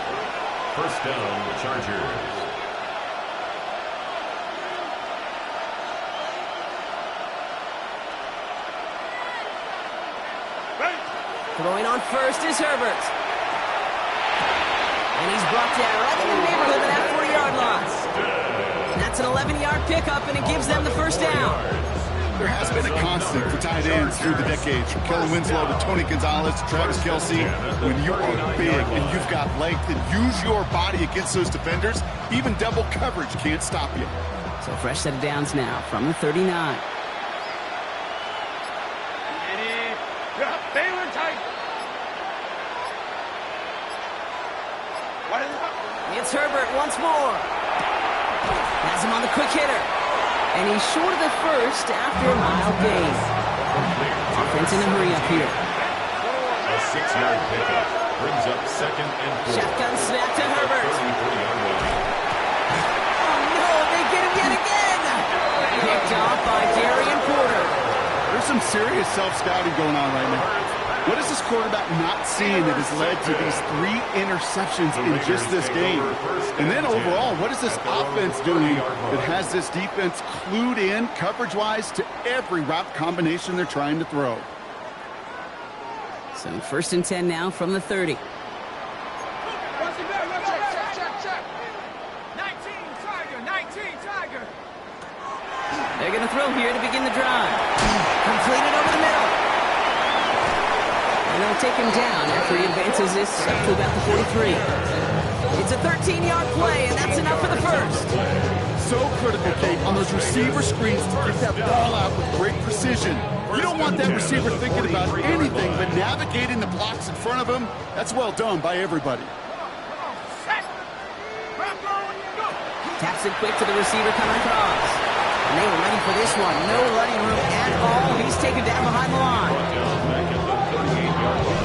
[SPEAKER 2] First down, Chargers.
[SPEAKER 1] Throwing on first is Herbert. And he's brought down right in the neighborhood of that 40-yard loss. That's an 11-yard pickup, and it gives them the first down.
[SPEAKER 3] There has been a constant for tight ends through the decades, from Kellen Winslow to Tony Gonzalez to Travis Kelce. When you are big and you've got length and use your body against those defenders, even double coverage can't stop you.
[SPEAKER 1] So fresh set of downs now from the 39.
[SPEAKER 5] Baylor tight.
[SPEAKER 1] It's Herbert once more. Has him on the quick hitter. And he's short of the first after a mild gain. Offense in a hurry up here.
[SPEAKER 2] A 6-yard pickup brings up second and 4.
[SPEAKER 1] Shotgun snap to Herbert.
[SPEAKER 2] 33-yard line.
[SPEAKER 1] Oh no, they get him yet again. Picked off by Darian Porter.
[SPEAKER 3] There's some serious self-scouting going on right now. What is this quarterback not seeing that has led to these 3 interceptions in just this game? And then overall, what is this offense doing that has this defense clued in coverage-wise to every route combination they're trying to throw?
[SPEAKER 1] So first and 10 now from the 30.
[SPEAKER 5] 19 Tiger.
[SPEAKER 1] They're going to throw here to begin the drive. Completed over the middle. And they'll take him down after he advances this up to about the 43. It's a 13-yard play, and that's enough for the first.
[SPEAKER 3] So critical, Kate, on those receiver screens to get that ball out with great precision. You don't want that receiver thinking about anything but navigating the blocks in front of him. That's well done by everybody.
[SPEAKER 1] Taps it quick to the receiver coming across. And they were ready for this one. No running room at all. He's taken down behind the line.
[SPEAKER 2] Back at the 38-yard line.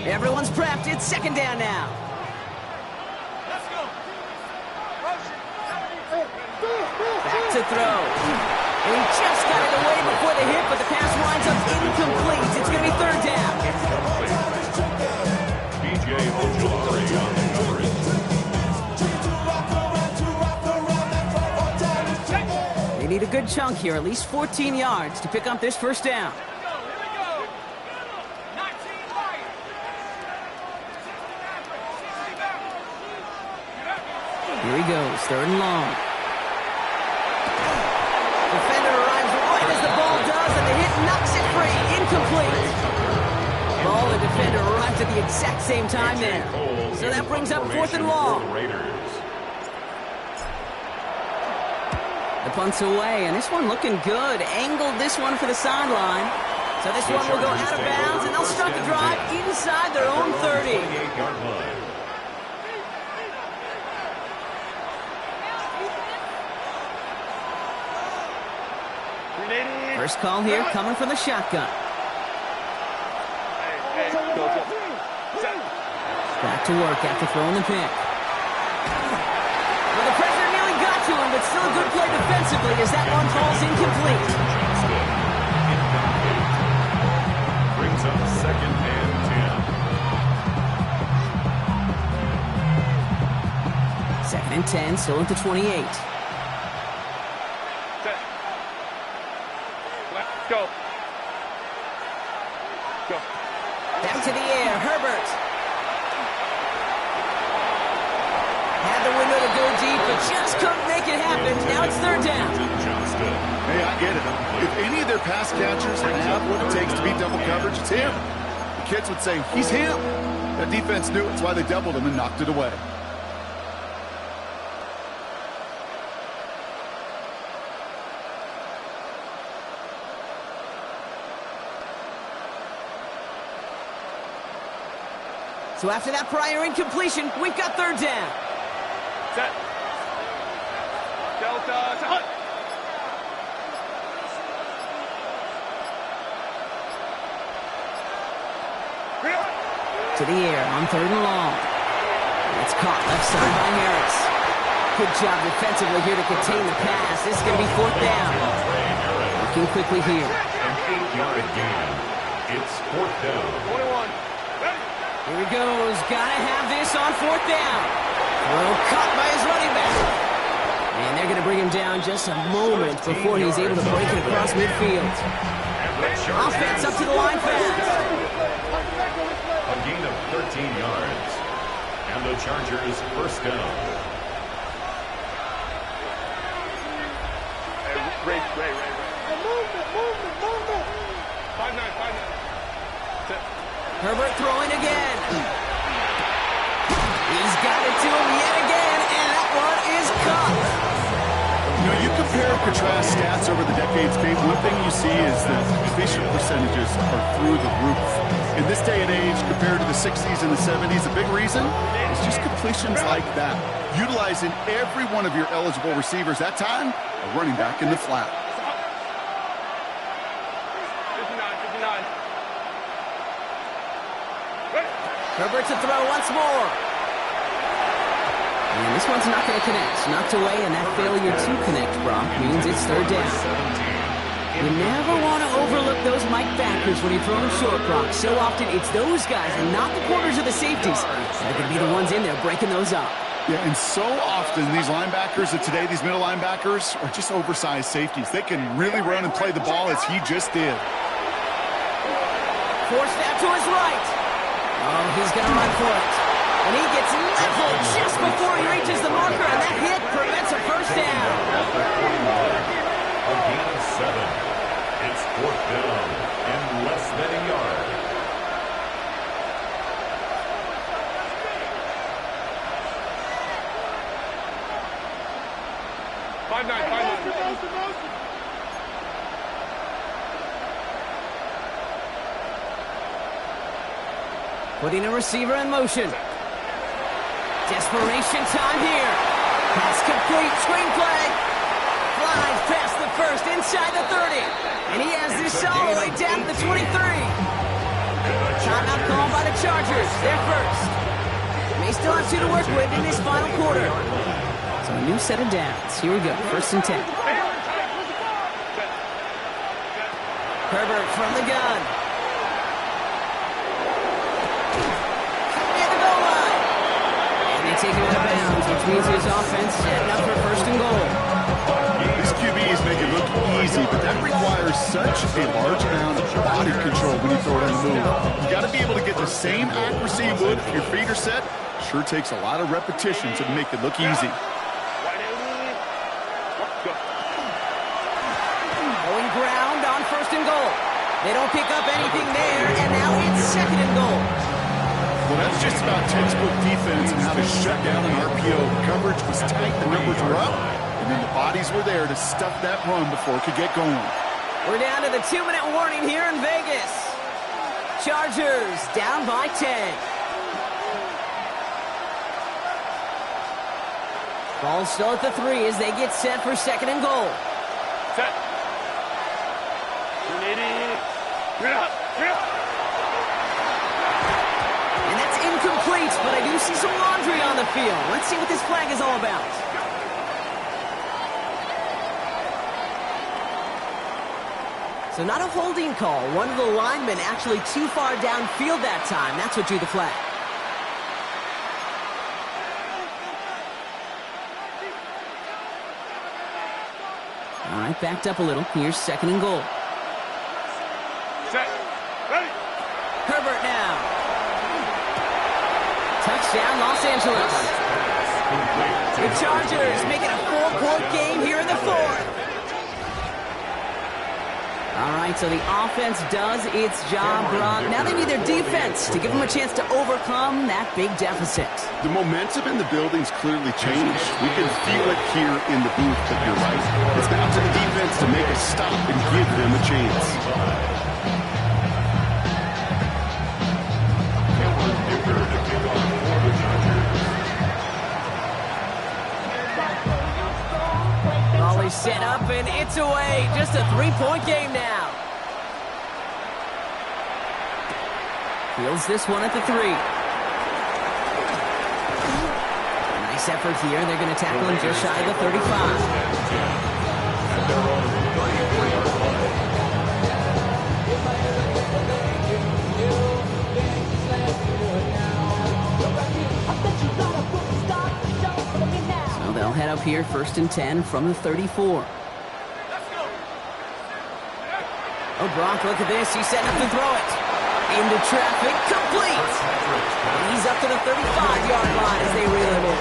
[SPEAKER 1] Everyone's prepped. It's second down now. Back to throw. And he just got it away before the hit, but the pass winds up incomplete. It's going to be third down.
[SPEAKER 2] B.J. Ojulari on the coverage.
[SPEAKER 1] They need a good chunk here, at least 14 yards to pick up this first down. Here he goes, third and long. Defender arrives right as the ball does, and the hit knocks it free. Incomplete. Ball and defender arrived at the exact same time there. So that brings up fourth and long. The punt's away, and this one looking good. Angled this one for the sideline. So this one will go out of bounds, and they'll start the drive inside their own 30. First call here coming from the shotgun. Back Back to work after throwing the pick. Well, the pressure nearly got to him, but still a good play defensively as that one falls incomplete.
[SPEAKER 2] Brings up 2nd and 10.
[SPEAKER 1] 2nd and 10, still at the 28.
[SPEAKER 5] Set. Let's go. Go.
[SPEAKER 1] Back to the air, Herbert. Had the window to go deep, but just couldn't make it happen. Now it's 3rd down.
[SPEAKER 3] Hey, I get it. If any of their pass catchers have what it takes to beat double coverage, it's him. The kids would say, he's him. That defense knew it. That's why they doubled him and knocked it away.
[SPEAKER 1] So after that prior incompletion, we've got 3rd down.
[SPEAKER 5] Set. Delta. Set.
[SPEAKER 1] To the air on 3rd and long. It's caught left side by Harris. Good job defensively here to contain the pass. This is going to be 4th down. Working quickly here.
[SPEAKER 2] An 8-yard gain. It's 4th down.
[SPEAKER 5] 21. Ready.
[SPEAKER 1] Here he goes. Gotta have this on 4th down. Throw caught by his running back. And they're going to bring him down just a moment before he's able to break it across midfield. Offense up to the line fast.
[SPEAKER 2] A gain of 13 yards. And the Chargers 1st down.
[SPEAKER 5] Ray. Movement. 5-9. Set.
[SPEAKER 1] Herbert throwing again. He's got it to him yet again, and that one is caught.
[SPEAKER 3] You know, you compare and contrast stats over the decades, Kate. One thing you see is that completion percentages are through the roof. In this day and age, compared to the 60s and the 70s, a big reason is just completions like that. Utilizing every one of your eligible receivers. That time, a running back in the flat.
[SPEAKER 5] 59. Ready.
[SPEAKER 1] Herbert to throw once more. And this one's not going to connect. Knocked away, and that failure to connect, Brock, means it's 3rd down. You never want to overlook those Mike backers when you're throwing short, Brock. So often it's those guys and not the corners or the safeties that are going to be the ones in there breaking those up.
[SPEAKER 3] Yeah, and so often these linebackers of today, these middle linebackers, are just oversized safeties. They can really run and play the ball as he just did.
[SPEAKER 1] Forced out to his right. Oh, he's going to run for it. And he gets leveled just before he reaches the marker, and that hit prevents a 1st down.
[SPEAKER 2] A gain of 7. It's 4th down and less than a yard.
[SPEAKER 1] Putting a receiver in motion. Desperation time here. Pass complete. Screenplay. Flies past the 1st, inside the 30. And he has this all the way down to the 23. Timeout called by the Chargers. They're 1st. May still have 2 to work with in this final quarter. So a new set of downs. Here we go. 1st and 10. Herbert from the gun. Near the goal line. And they take him out of bounds, which means his offense setting up for 1st and goal.
[SPEAKER 3] These QBs make it look easy, but that requires such a large amount of body control when you throw it on the move. You got to be able to get the same accuracy you would if your feet are set. Sure takes a lot of repetition to make it look easy.
[SPEAKER 1] Going ground on 1st and goal. They don't pick up anything there, and now it's 2nd and goal.
[SPEAKER 3] Well, that's just about textbook defense and how to shut down an RPO. The coverage was tight, the numbers were up, and then the bodies were there to stuff that run before it could get going.
[SPEAKER 1] We're down to the 2-minute warning here in Vegas. Chargers down by 10. Ball still at the 3 as they get set for 2nd and goal.
[SPEAKER 5] Set.
[SPEAKER 1] And that's incomplete, but I do see some laundry on the field. Let's see what this flag is all about. So not a holding call. One of the linemen actually too far downfield that time. That's what drew the flag. All right, backed up a little. Here's 2nd and goal.
[SPEAKER 5] Set. Ready.
[SPEAKER 1] Herbert now. Touchdown, Los Angeles. The Chargers making a 4-point game here in the 4th. All right, so the offense does its job, Brock. Now they need their defense to give them a chance to overcome that big deficit.
[SPEAKER 3] The momentum in the building's clearly changed. We can feel it here in the booth, but you're right. It's now to the defense to make a stop and give them a chance.
[SPEAKER 1] Volley set up, and it's away. Just a 3-point game now. Fields this one at the 3. Nice effort here. They're going to tackle him just shy of the 35. So they'll head up here 1st and 10 from the 34. Oh, Brock, look at this. He's setting up to throw it. Into traffic, complete. And he's up to the 35-yard line as they reel him in.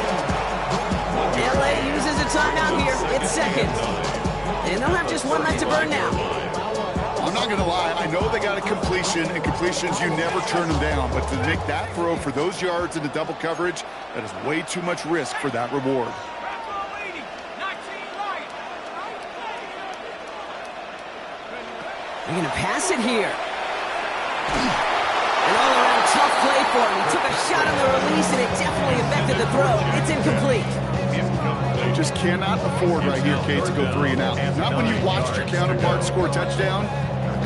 [SPEAKER 1] LA uses a timeout here. It's 2nd. And they'll have just one left to burn now.
[SPEAKER 3] I'm not going to lie. I know they got a completion, and completions, you never turn them down. But to make that throw for those yards into double coverage, that is way too much risk for that reward.
[SPEAKER 1] They're going to pass it here. An all-around tough play for him. He took a shot on the release, and it definitely affected the throw. It's incomplete.
[SPEAKER 3] You just cannot afford right here, Kate, to go 3 and out. Not when you watched your counterpart score a touchdown.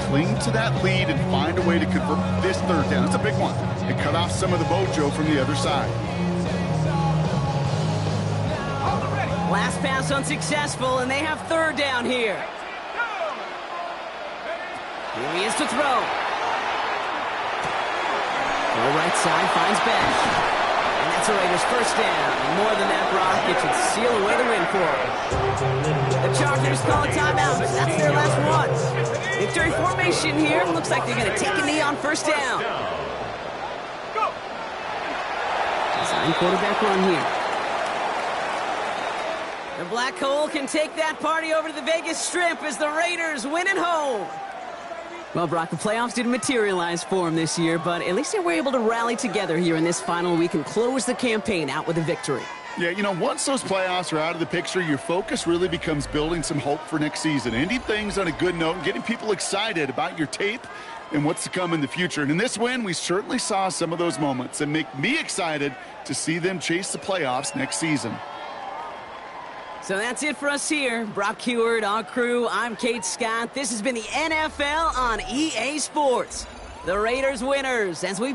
[SPEAKER 3] Cling to that lead and find a way to convert this 3rd down. It's a big one. And cut off some of the mojo from the other side.
[SPEAKER 1] Last pass unsuccessful, and they have 3rd down here. Here he is to throw. Go right side, finds Besh. And that's a Raiders 1st down. And more than that, Brock, it should seal away the win for him. The Chargers call a timeout. That's their last one. Victory formation here. Looks like they're going to take a knee on 1st down. Design quarterback run here. The Black Hole can take that party over to the Vegas Strip as the Raiders win at home. Well, Brock, the playoffs didn't materialize for them this year, but at least they were able to rally together here in this final week and close the campaign out with a victory.
[SPEAKER 3] Yeah, you know, once those playoffs are out of the picture, your focus really becomes building some hope for next season, ending things on a good note and getting people excited about your tape and what's to come in the future. And in this win, we certainly saw some of those moments and make me excited to see them chase the playoffs next season.
[SPEAKER 1] So that's it for us here. Brock Heward, our crew, I'm Kate Scott. This has been the NFL on EA Sports. The Raiders winners as we